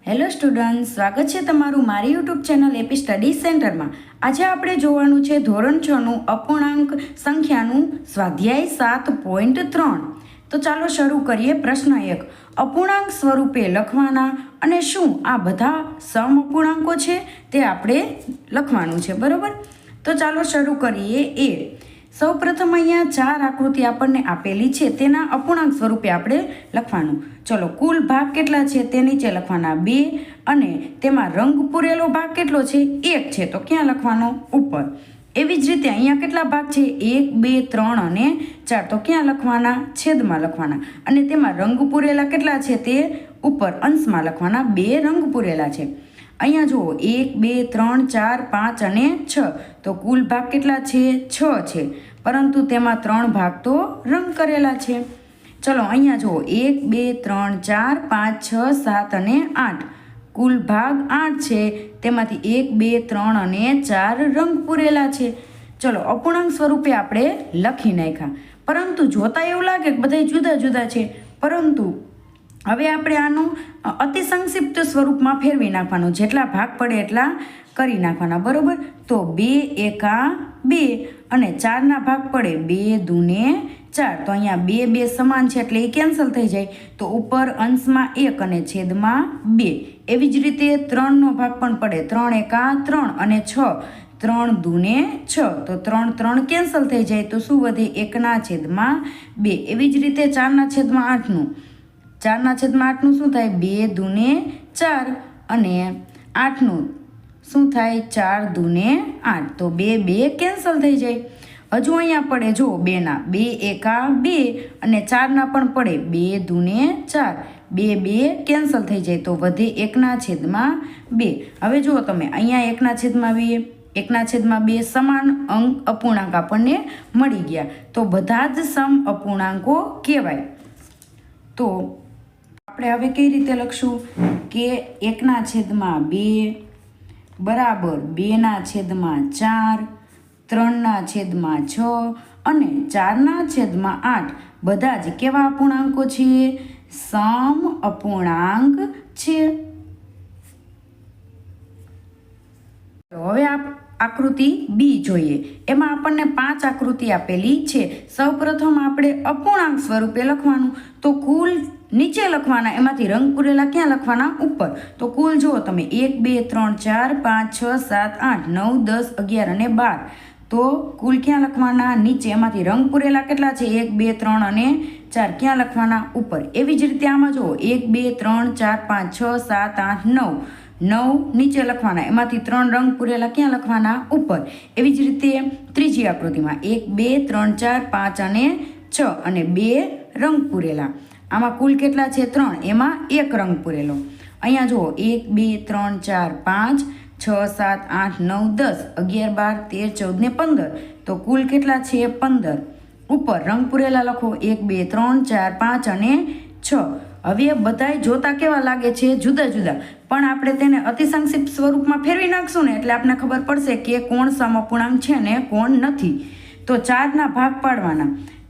Hello student, સ્વાગત છે તમારું મારી યુટ્યુબ ચેનલ એપી સ્ટડી સેન્ટરમાં। આજે આપણે જોવાનું છે ધોરણ 6નું અપૂર્ણાંક સંખ્યાનું સ્વાધ્યાય 7.3। તો ચાલો શરૂ કરીએ। પ્રશ્ન 1, અપૂર્ણાંક સ્વરૂપે લખવાના અને શું આ બધા સમઅપૂર્ણાંકો છે તે આપણે લખવાનું છે, બરાબર। તો ચાલો શરૂ કરીએ। સૌપ્રથમ અહીંયા 4 આકૃતિ આપણને આપેલી છે, તેના અપૂર્ણાંક સ્વરૂપે આપણે લખવાનું। ચલો, કુલ ભાગ કેટલા છે તે નીચે લખવાના 2 અને તેમાં રંગ પૂરેલો ભાગ કેટલો છે 1 છે, તો ક્યાં લખવાનો? ઉપર। એવી જ રીતે અહીંયા કેટલા ભાગ છે 1, 2, 3 અને 4, તો ક્યાં લખવાના? છેદમાં લખવાના। અને તેમાં રંગ પૂરેલા કેટલા છે તે ઉપર અંશમાં લખવાના, 2 રંગ પૂરેલા છે। અહીંયા જુઓ 1, 2, 3, 4, 5 અને 6, તો કુલ ભાગ કેટલા છે 6 છે, પરંતુ તેમાં 3 ભાગ તો રંગ કરેલા છે। ચલો અહીંયા જુઓ 1, 2, 3, 4, 5, 6, 7 અને 8, કુલ ભાગ 8 છે, તેમાંથી 1, 2, 3 અને 4 રંગ પૂરેલા છે। ચલો, અપૂર્ણાંક સ્વરૂપે આપણે લખી નાખ્યા, પરંતુ જોતા એવું લાગે કે બધા જુદા જુદા છે, પરંતુ હવે આપણે આનું અતિ સંક્ષિપ્ત સ્વરૂપમાં ફેરવી નાખવાનું, જેટલા ભાગ પડે એટલા કરી નાખવાના, બરોબર। તો 2 એકા 2 અને 4ના ભાગ પડે 2 દૂને 4, તો અહીંયા 2 2 સમાન છે એટલે એ કેન્સલ થઈ જાય, તો ઉપર અંશમાં 1 અને છેદમાં 2। એવી જ રીતે 3નો ભાગ પણ પડે 3 એકા 3 અને 6, 3 દૂને 6, તો 3 3 કેન્સલ થઈ જાય, તો શું વધે? 1ના છેદમાં 2। એવી જ રીતે 4ના છેદમાં 8નું, 4ના છેદમાં 8નું શું થાય? 2 દૂને 4 અને 8નું શું થાય? 4 દૂને 8, તો 2 2 કેન્સલ થઈ જાય। હજુ અહીંયા પડે જો 2ના, 2 એકા 2 અને 4ના પણ પડે 2 દૂને 4, 2 2 કેન્સલ થઈ જાય, તો વધે 1ના છેદમાં 2। હવે જુઓ તમે અહીંયા 1ના છેદમાં 2, 1ના છેદમાં 2 સમાન અપૂર્ણાંક આપણને મળી ગયા, તો બધા જ સમ અપૂર્ણાંકો કહેવાય। તો આપણે હવે કઈ રીતે લખશું કે 1ના છેદમાં 2 બરાબર 2ના છેદમાં 4, 3ના છેદમાં 6 અને 4ના છેદમાં 8 બધા જ કેવા અપૂર્ણાંકો છે? સમ અપૂર્ણાંક છે। હવે આકૃતિ બી જોઈએ। એમાં આપણને 5 આકૃતિ આપેલી છે। સૌપ્રથમ આપણે અપૂર્ણાંક સ્વરૂપે લખવાનું, તો કુલ નીચે લખવાના, એમાંથી રંગ પૂરેલા ક્યાં લખવાના? ઉપર। તો કુલ જુઓ તમે 1, 2, 3, 4, 5, 6, 7, 8, 9, 10, 11 અને 12, તો કુલ ક્યાં લખવાના? નીચે। એમાંથી રંગ પૂરેલા કેટલા છે? 1, 2, 3 અને 4, ક્યાં લખવાના? ઉપર। એવી જ રીતે આમાં જુઓ 1, 2, 3, 4, 5, 6, 7, 8, 9, 9 નીચે લખવાના, એમાંથી 3 રંગ પૂરેલા ક્યાં લખવાના? ઉપર। એવી જ રીતે ત્રીજી આકૃતિમાં 1, 2, 3, 4, 5 અને 6 અને 2 રંગ પૂરેલા, આમાં કુલ કેટલા છે? 3, એમાં 1 રંગ પૂરેલો। અહીંયા જુઓ 1, 2, 3, 4, 5, 6, 7, 8, 9, 10, 11, 12, 13, 14 ને 15, તો કુલ કેટલા છે? 15। ઉપર રંગ પૂરેલા લખો 1, 2, 3, 4, 5 અને 6। હવે બધાય જોતા કેવા લાગે છે? જુદા જુદા, પણ આપણે તેને અતિ સંક્ષિપ્ત સ્વરૂપમાં ફેરવી નાખશું ને એટલે આપણે ખબર પડશે કે કોણ સમઅપૂર્ણાંક છે ને કોણ નથી। તો 4ના ભાગ પાડવાના,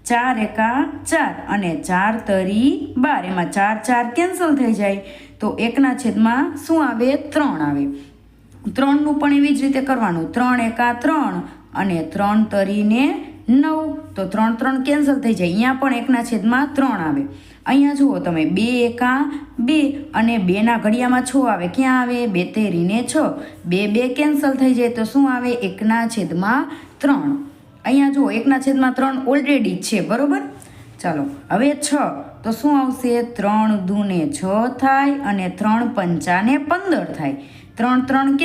4 એકા 4 અને 4 તરી 12, એમાં 4 4 કેન્સલ થઈ જાય, તો 1ના છેદમાં શું આવે? 3 આવે। 3નું પણ એવી જ રીતે કરવાનું, 3 એકા 3 અને 3 તરીને 9, તો 3 3 કેન્સલ થઈ જાય, અહીંયા પણ 1ના છેદમાં 3 આવે। અહીંયા જુઓ તમે 2 એકા 2 અને 2ના ઘડિયામાં 6 આવે, ક્યાં આવે? 2 તેરીને 6, 2 2 કેન્સલ થઈ જાય, તો શું આવે? 1ના છેદમાં 3। અહીંયા જુઓ 1ના છેદમાં 3 ઓલરેડી છે, બરોબર। ચાલો હવે 6, તો શું આવશે? 3 દૂને 6 થાય અને 3 પંચાને 15 થાય, 3 3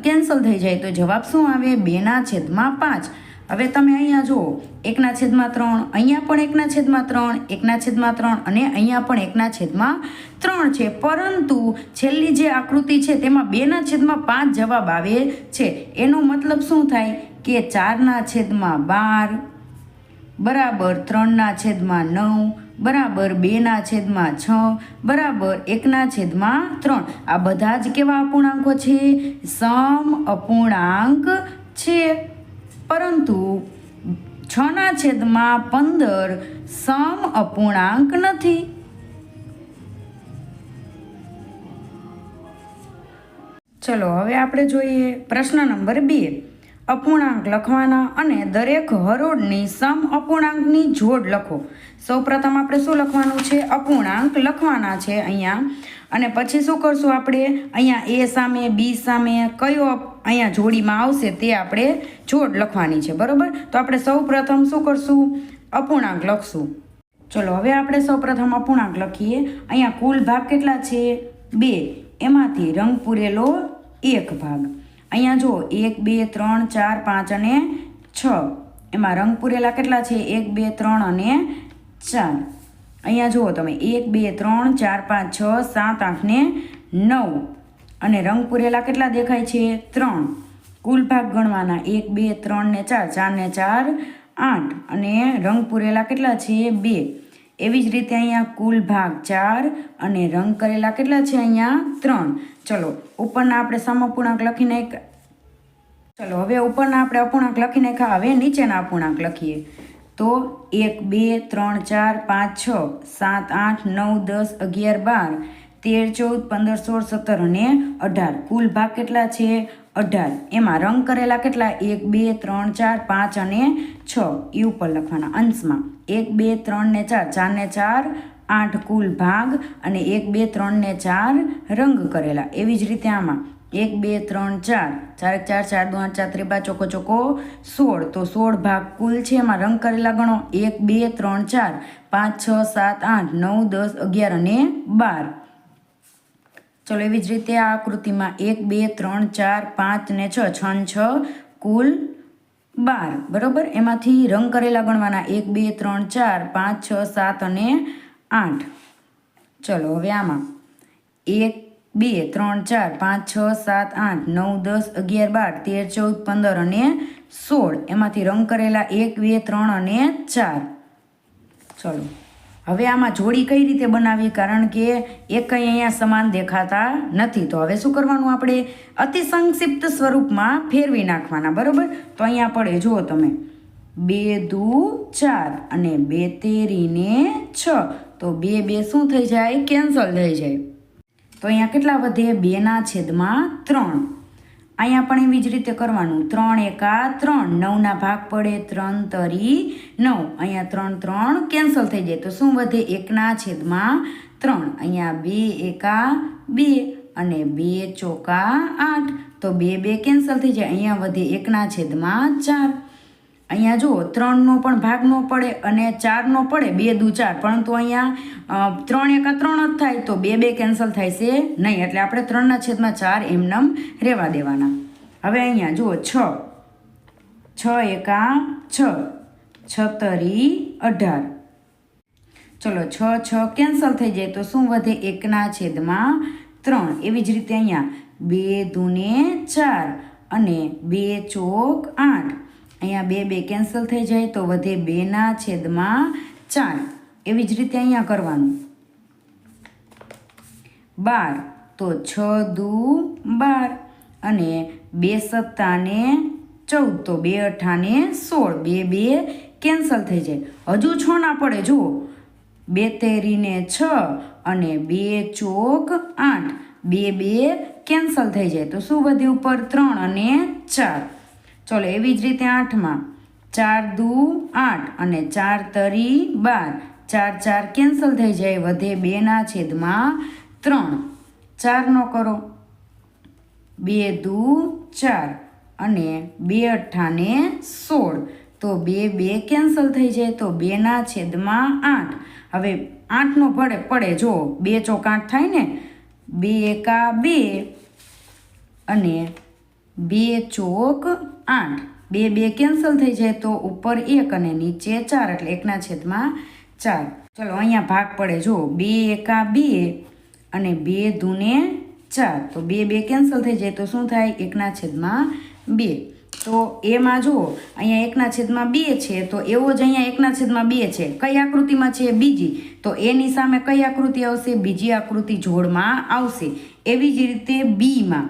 કેન્સલ થઈ જાય, તો જવાબ શું આવે? 2ના છેદમાં 5। હવે તમે અહીંયા જુઓ 1ના છેદમાં 3, અહીંયા પણ 1ના છેદમાં 3, 1ના છેદમાં 3 અને અહીંયા પણ 1ના છેદમાં 3 છે, પરંતુ છેલ્લી જે આકૃતિ છે તેમાં 2ના છેદમાં 5 જવાબ આવે છે। એનો મતલબ શું થાય કે 4ના છેદમાં 12 બરાબર 3ના છેદમાં 9 બરાબર 2ના છેદમાં 6 બરાબર 1ના છેદમાં 3, આ બધા જ કેવા અપૂર્ણાંકો છે? સમ અપૂર્ણાંક છે। પરંતુ 6ના છેદમાં 15 સમ અપૂર્ણાંક નથી। ચલો હવે આપણે જોઈએ પ્રશ્ન નંબર 2. અપૂર્ણાંક લખવાના અને દરેક હરોળની સમ અપૂર્ણાંકની જોડ લખો. સૌપ્રથમ આપણે શું લખવાનું છે? અપૂર્ણાંક લખવાના છે અહીંયા. અને પછી શું કરશું આપણે? અહીંયા એ સામે બી સામે કયો અહીંયા જોડીમાં આવશે તે આપણે જોડ લખવાની છે, બરાબર? તો આપણે સૌપ્રથમ શું કરશું? અપૂર્ણાંક લખશું. ચલો હવે આપણે સૌપ્રથમ અપૂર્ણાંક લખીએ. અહીંયા કુલ ભાગ કેટલા છે? 2. એમાંથી રંગ પૂરેલો 1 ભાગ. અહીંયા જો 1 2 3 4 5 અને 6. એમાં રંગ પૂરેલા કેટલા છે? 1 2 3 અને 4. અહીંયા જુઓ તમે 1 2 3 4 5 6 7 8 ને 9. અને રંગ પૂરેલા કેટલા દેખાય છે? 3. કુલ ભાગ ગણવાના 1 2 3 ને 4 4 ને 4 8. અને રંગ પૂરેલા કેટલા છે? 2. એવી જ રીતે અહીંયા કુલ ભાગ 4 અને રંગ કરેલા કેટલા છે? અહીંયા 3. ચલો ઉપરના આપણે સમઅપૂર્ણાંક લખી નાખ્યા. ચલો હવે ઉપરના આપણે અપૂર્ણાંક લખી નાખ્યા. હવે નીચેના અપૂર્ણાંક લખીએ. તો 1 2 3 4 5 6 7 8 9 10 11 12 13 14 15 16 17 અને 18. કુલ ભાગ કેટલા છે? 18. એમાં રંગ કરેલા કેટલા? 1 2 3 4 5 અને 6. એ ઉપર લખવાના અંશમાં 1 2 3 ને 4 4 ને 4 8 કુલ ભાગ અને 1 2 3 ને 4 રંગ કરેલા. એવી જ રીતે આમાં 1 2 3 4 4 4 4 2 8 4 3 ચોકો ચોકો 16. તો 16 ભાગ કુલ છે. એમાં રંગ કરેલા ગણો 1 2 3 4 5 6 7 8 9 10 11 અને 12. ચલો એવી જ રીતે આ આકૃતિમાં 1 2 3 4 5 ને 6 6 ને 6 કુલ 12, બરાબર? એમાંથી રંગ કરેલા ગણવાના 1 2 3 4 5 6 7 અને 8. ચલો હવે આમાં 1 2 3 4 5 6 7 8 9 10 11 12 13 14 15 અને 16. એમાંથી રંગ કરેલા 1 2 3 અને 4. ચલો હવે આમાં જોડી કઈ રીતે બનાવી? કારણ કે એક કંઈ અહીંયા સમાન દેખાતા નથી. તો હવે શું કરવાનું? આપણે અતિ સંક્ષિપ્ત સ્વરૂપમાં ફેરવી નાખવાના, બરાબર? તો અહીંયા પડે જુઓ તમે 2 દુ 4 અને 2 તેરી ને 6. તો 2 2 શું થઈ જાય? કેન્સલ થઈ જાય. તો અહીંયા કેટલા વધે? 2/3. અહીંયા પણ એવી જ રીતે કરવાનું. 3 એકા 3 9 ભાગ પડે 3 તરી 9. અહીંયા 3 3 કેન્સલ થઈ જાય. તો શું વધે? 1/3. અહીંયા 2 એકા 2 અને 2 ચોકા 8. તો 2 2 કેન્સલ થઈ જાય. અહીંયા વધે 1/4. અહીંયા જુઓ 3નો પણ ભાગ ન પડે અને 4નો પડે 2 દુ 4. પરંતુ અહીંયા 3 એકા 3 જ થાય. તો 2 2 કેન્સલ થાય છે નહીં. એટલે આપણે 3/4 એમનેમ રહેવા દેવાના. હવે અહીંયા જુઓ 6 6 એકા 6 6 તરી 18. ચલો 6 6 કેન્સલ થઈ જાય. તો શું વધે? 1/3. એવી જ રીતે અહીંયા 2 દુને 4 અને 2 ચોક 8. અહીંયા 2 2 કેન્સલ થઈ જાય. તો વધે 2/4. એવી જ રીતે અહીંયા કરવાનું 12. તો 6 દુ 12 અને 2 સત્તા ને 14. તો 2 અઠ્ઠા ને 16. 2 2 કેન્સલ થઈ જાય. હજુ 6 ના પડે જુઓ 2 તેરી ને 6 અને 2 ચોક 8. 2 2 કેન્સલ થઈ જાય. તો શું વધ્યું? ઉપર 3 અને 4. ચલો એવી જ રીતે 8માં 4 દુ 8 અને 4 તરી 12. 4 4 કેન્સલ થઈ જાય. વધે 2/3. 4 નો કરો 2 દુ 4 અને 2 અઠ્ઠા ને 16. તો 2 2 કેન્સલ થઈ જાય. તો 2/8. હવે 8નો પડે જો 2 ચોક 8 થાય ને. 2 એકા 2 અને 2 ચોક 8. 2 2 કેન્સલ થઈ જાય. તો ઉપર 1 અને નીચે 4 એટલે 1/4. ચલો અહીંયા ભાગ પડે જો 2 એકા 2 અને 2 દુને 4. તો 2 2 કેન્સલ થઈ જાય. તો શું થાય? 1/2. તો એમાં જુઓ અહીંયા 1/2 છે. તો એવો જ અહીંયા 1/2 છે. કઈ આકૃતિમાં છે? બીજી. તો એની સામે કઈ આકૃતિ આવશે? બીજી આકૃતિ જોડમાં આવશે. એવી જ રીતે બીમાં.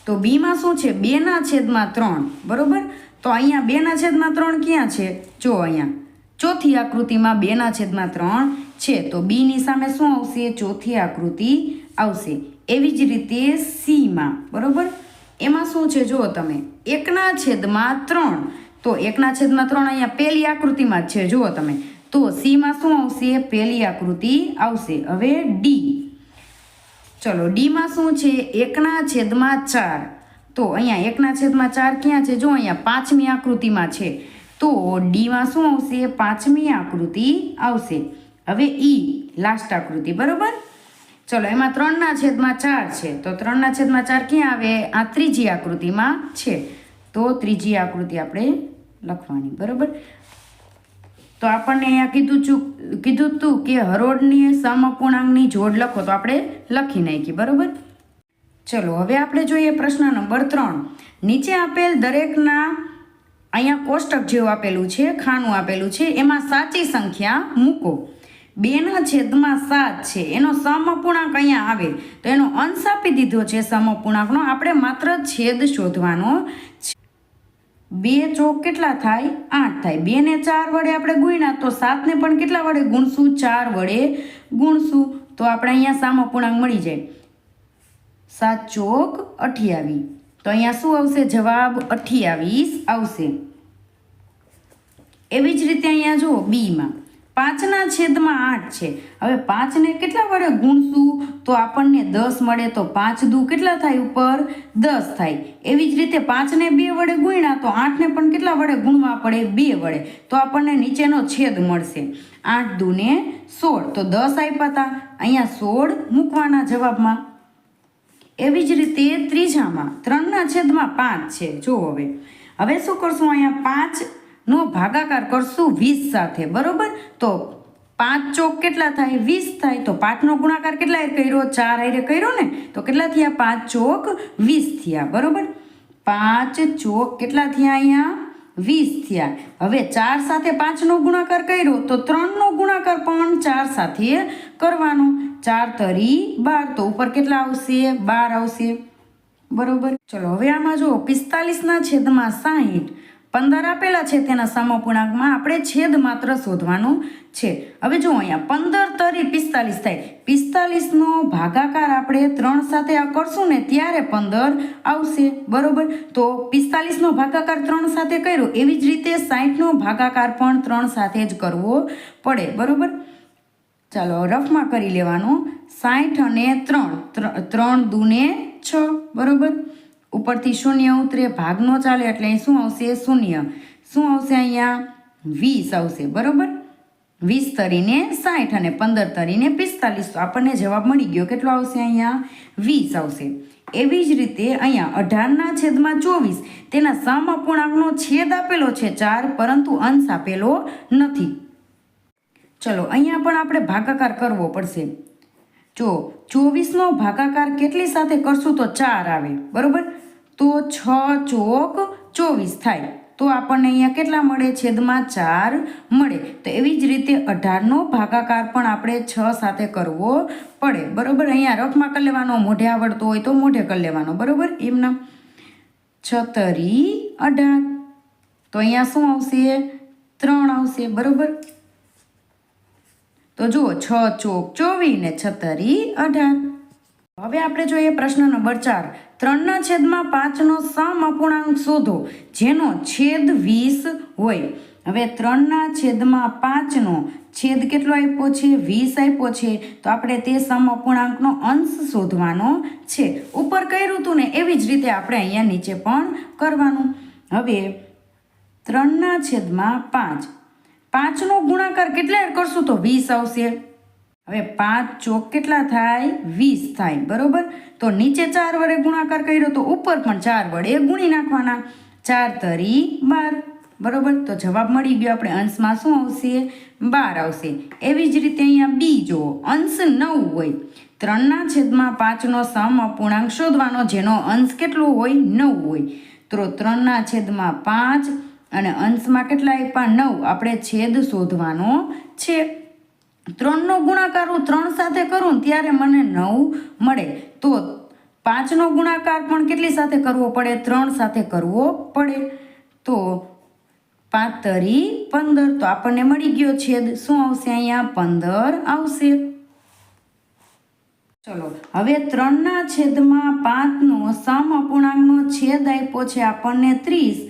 તો બીમાં શું છે? 2/3, બરોબર? તો અહીંયા 2/3 ક્યાં છે? જો અહીંયા ચોથી આકૃતિમાં 2/3 છે. તો બીની સામે શું આવશે? ચોથી આકૃતિ આવશે. એવી જ રીતે સીમાં, બરાબર, એમાં શું છે જુઓ તમે, 1/3. તો 1/3 અહીંયા પહેલી આકૃતિમાં જ છે જુઓ તમે. તો સીમાં શું આવશે? પહેલી આકૃતિ આવશે. હવે ડી, ચલો ડીમાં શું છે? 1/4. તો અહીંયા 1/4 ક્યાં છે? જો અહીંયા પાંચમી આકૃતિમાં છે. તો ડીમાં શું આવશે? પાંચમી આકૃતિ આવશે. હવે ઈ લાસ્ટ આકૃતિ, બરોબર. ચલો એમાં 3/4 છે. તો 3/4 ક્યાં આવે? આ ત્રીજી આકૃતિમાં છે. તો ત્રીજી આકૃતિ આપણે લખવાની, બરોબર. તો આપણને અહીંયા કીધું હતું કે હરોળની સમઅપૂર્ણાંકની જોડ લખો, તો આપણે લખી નાખી, બરોબર. ચલો હવે આપણે જોઈએ પ્રશ્ન નંબર 3. નીચે આપેલ દરેકના અહીંયા કોષ્ટક જેવું આપેલું છે, ખાનું આપેલું છે, એમાં સાચી સંખ્યા મૂકો. 2/7 છે એનો સમઅપૂર્ણાંક અહીંયા આવે, તો એનો અંશ આપી દીધો છે સમઅપૂર્ણાંકનો, આપણે માત્ર છેદ શોધવાનો છે. 2 ચોક કેટલા થાય? 8 થાય. 2 ને 4 વડે આપણે ગુણ્યા તો 7 ને પણ કેટલા વડે ગુણશું? 4 વડે ગુણશું. તો આપણે અહીંયા સમઅપૂર્ણાંક મળી જાય. 7 ચોક 28. તો અહીંયા શું આવશે? જવાબ 28 આવશે. એવી જ રીતે અહીંયા જુઓ બીમાં 5/8 છે. હવે 5 ને કેટલા વડે ગુણશું? તો આપણને 10 મળે. તો 5 દુ કેટલા થાય? ઉપર 10 થાય. એવી જ રીતે 5 ને 2 વડે ગુણ્યા તો 8 ને પણ કેટલા વડે ગુણવા પડે? 2 વડે. તો આપણને નીચેનો છેદ મળશે. 8 દુ ને 16. તો 10 આપ્યા હતા, અહીંયા 16 મૂકવાના જવાબમાં. એવી જ રીતે ત્રીજામાં 3/5 છે. જો હવે શું કરશું? અહીંયા 5નો ભાગાકાર કરશું 20 સાથે, બરોબર. તો 5 ચોક કેટલા થાય? 20 થાય. તો 5નો ગુણાકાર કેટલા કર્યો? 4 હારે કર્યો ને. તો કેટલા થયા? 5 ચોક 20 થયા, બરોબર. 5 ચોક કેટલા થયા? અહીંયા 20 થયા. હવે 4 સાથે 5નો ગુણાકાર કર્યો તો 3નો ગુણાકાર પણ 4 સાથે કરવાનો. 4 તરી 12. તો ઉપર કેટલા આવશે? 12 આવશે, બરોબર. ચલો હવે આમાં જો 45/60 15 આપેલા છે, તેના સમઅપૂર્ણાંકમાં આપણે છેદ માત્ર શોધવાનો છે. હવે જો અહીંયા 15 તરી 45 થાય. 45નો ભાગાકાર આપણે 3 સાથે આ કરશું ને ત્યારે 15 આવશે, બરોબર. તો 45નો ભાગાકાર 3 સાથે કર્યો, એવી જ રીતે 60નો ભાગાકાર પણ 3 સાથે જ કરવો પડે, બરોબર. ચાલો રફમાં કરી લેવાનો. 60 અને 3 દુ ને 6, બરોબર. ઉપરથી શૂન્ય ઉતરે, ભાગ નો ચાલે એટલે શું આવશે? શૂન્ય. શું આવશે? અહીંયા 20 આવશે, બરોબર. 20 તરીને 60 અને 15 તરીને 45. તો આપણને જવાબ મળી ગયો. કેટલો આવશે? અહીંયા 20 આવશે. એવી જ રીતે અહીંયા 18/24 તેના સમઅપૂર્ણાંકનો છેદ આપેલો છે 4, પરંતુ અંશ આપેલો નથી. ચલો અહીંયા પણ આપણે ભાગાકાર કરવો પડશે. જો 24નો ભાગાકાર કેટલી સાથે કરશું? તો 4 આવે, બરોબર. તો 6 ચોક 24 થાય. તો આપણને અહીંયા કેટલા મળે? છેદમાં 4 મળે. તો એવી જ રીતે 18નો ભાગાકાર પણ આપણે 6 સાથે કરવો પડે, બરોબર. અહીંયા રફમાં કરી લેવાનો, મોઢે આવડતો હોય તો મોઢે કરી લેવાનો, બરોબર. એમના 6 તરી 18. તો અહીંયા શું આવશે? 3 આવશે, બરોબર. તો જુઓ 6 ચોક 24 ને 6 તરી 18. હવે આપણે જોઈએ પ્રશ્ન નંબર 4. 3/5નો સમઅપૂર્ણાંક શોધો જેનો છેદ 20 હોય. હવે 3/5નો છેદ કેટલો આપ્યો છે? 20 આપ્યો છે. તો આપણે તે સમઅપૂર્ણાંકનો અંશ શોધવાનો છે. ઉપર કર્યું હતું ને એવી જ રીતે આપણે અહીંયા નીચે પણ કરવાનું. હવે 3/5, 5નો ગુણાકાર કેટલા કરશું? તો 20 આવશે. હવે 5 ચોક કેટલા થાય? 20 થાય, બરોબર. તો નીચે 4 વડે ગુણાકાર કર્યો તો ઉપર પણ 4 વડે ગુણી નાખવાના. 4 તરી 12, બરોબર. તો જવાબ મળી ગયો. આપણે અંશમાં શું આવશે? 12 આવશે. એવી જ રીતે અહીંયા બી જુઓ, અંશ 9 હોય. 3/5નો સમઅપૂર્ણાંક શોધવાનો જેનો અંશ કેટલો હોય? 9 હોય. તો 3/5 અને અંશમાં કેટલા આપ્યા? 9. આપણે છેદ શોધવાનો છે. 3નો ગુણાકાર હું 3 સાથે કરું ત્યારે મને 9 મળે. તો 5નો ગુણાકાર પણ કેટલી સાથે કરવો પડે? 3 સાથે કરવો પડે. તો 5 તરી 15. તો આપણને મળી ગયો છેદ. શું આવશે? અહીંયા 15 આવશે. ચલો હવે 3/5નો સમઅપૂર્ણાંકનો છેદ આપ્યો છે આપણને 30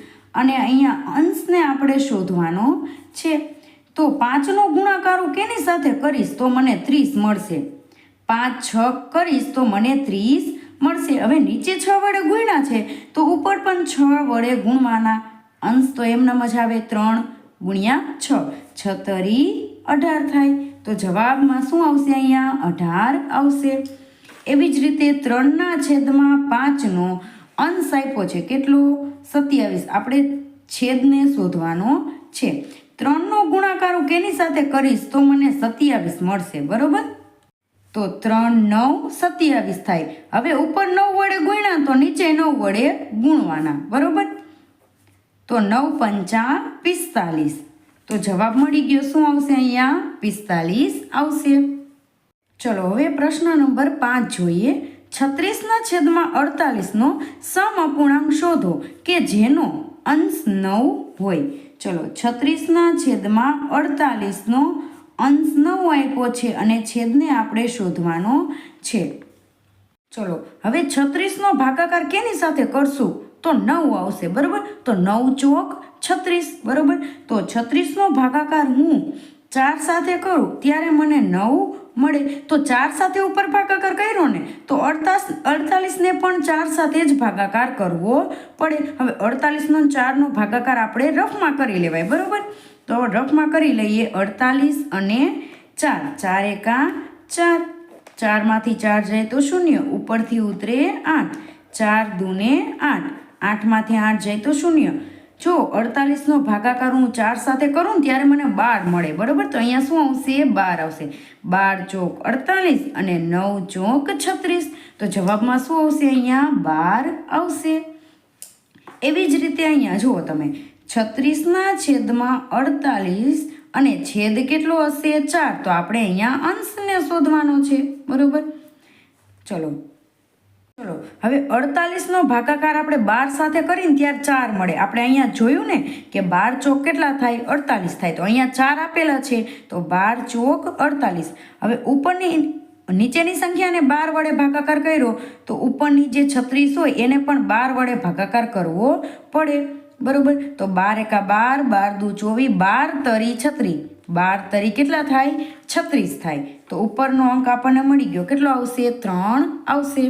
અને અહીંયા અંશને આપણે શોધવાનો છે. તો 5નો ગુણાકાર હું કેની સાથે કરીશ તો મને 30 મળશે. 5 6 કરીશ તો મને 30 મળશે. હવે નીચે 6 વડે ગુણ્યા છે તો ઉપર પણ 6 વડે ગુણવાના. અંશ તો એમનેમ જ આવે. 3 ગુણ્યા 6 6 તરી 18 થાય. તો જવાબમાં શું આવશે? અહીંયા 18 આવશે. એવી જ રીતે 3/5નો અંશ આપ્યો છે કેટલો? 27. આપણે છેદને શોધવાનો છે. 3નો ગુણાકાર હું કેની સાથે કરીશ તો મને 27 મળશે. બરોબર. તો 3 9 27 થાય. હવે ઉપર 9 વડે ગુણ્યા તો નીચે 9 વડે ગુણવાના. બરોબર. તો 9 પંચા 45. તો જવાબ મળી ગયો. શું આવશે? અહીંયા 45 આવશે. ચલો હવે પ્રશ્ન નંબર 5 જોઈએ. 36/48નો સમઅપૂર્ણાંક શોધો કે જેનો અંશ 9 હોય. ચલો 36/48નો અંશ 9 આપ્યો છે અને છેદને આપણે શોધવાનો છે. ચલો હવે 36નો ભાગાકાર કેની સાથે કરશું તો 9 આવશે. બરાબર. તો 9 ચોક 36. બરાબર. તો 36નો ભાગાકાર હું 4 સાથે કરું ત્યારે મને 9 મળે. તો 4 સાથે ઉપર ભાગાકાર કર્યો ને તો 48ને પણ 4 સાથે જ ભાગાકાર કરવો પડે. હવે 48નો 4નો ભાગાકાર આપણે રફમાં કરી લેવાય. બરાબર. તો રફમાં કરી લઈએ. 48 અને 4 4 એકા 4. 4માંથી 4 જાય તો 0. ઉપરથી ઉતરે 8. 4 દૂને 8. 8માંથી 8 જાય તો 0. જો 48નો ભાગાકાર હું 4 સાથે કરું ને ત્યારે મને 12 મળે. બરાબર. તો અહીંયા શું આવશે? 12 આવશે. 12 ચોક 48 અને 9 ચોક 36. તો જવાબમાં શું આવશે? અહીંયા 12 આવશે. એવી જ રીતે અહીંયા જુઓ તમે 36/48 અને છેદ કેટલો હશે? 4. તો આપણે અહીંયા અંશને શોધવાનો છે. બરાબર. ચલો હવે 48નો ભાગાકાર આપણે 12 સાથે કરીને ત્યારે 4 મળે. આપણે અહીંયા જોયું ને કે 12 ચોક કેટલા થાય? 48 થાય. તો અહીંયા 4 આપેલા છે તો 12 ચોક 48. હવે ઉપરની નીચેની સંખ્યાને 12 વડે ભાગાકાર કર્યો તો ઉપરની જે 36 હોય એને પણ 12 વડે ભાગાકાર કરવો પડે. બરોબર. તો 12 એકા 12. 12 દુ 24. 12 તરી 36. 12 તરી કેટલા થાય? 36 થાય. તો ઉપરનો અંક આપણને મળી ગયો. કેટલો આવશે? 3 આવશે.